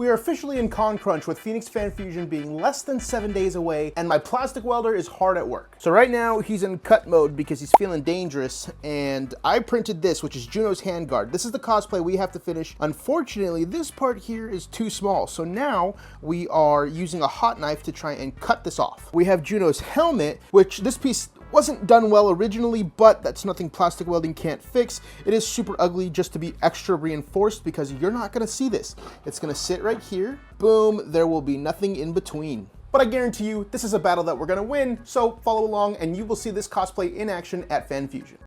We are officially in con crunch with Phoenix Fan Fusion being less than 7 days away, and my plastic welder is hard at work. So right now he's in cut mode because he's feeling dangerous, and I printed this, which is Juno's handguard. This is the cosplay we have to finish. Unfortunately, this part here is too small, so now we are using a hot knife to try and cut this off. We have Juno's helmet, which this piece wasn't done well originally, but that's nothing plastic welding can't fix. It is super ugly just to be extra reinforced because you're not gonna see this. It's gonna sit right here, boom, there will be nothing in between. But I guarantee you, this is a battle that we're gonna win, so follow along and you will see this cosplay in action at Fan Fusion.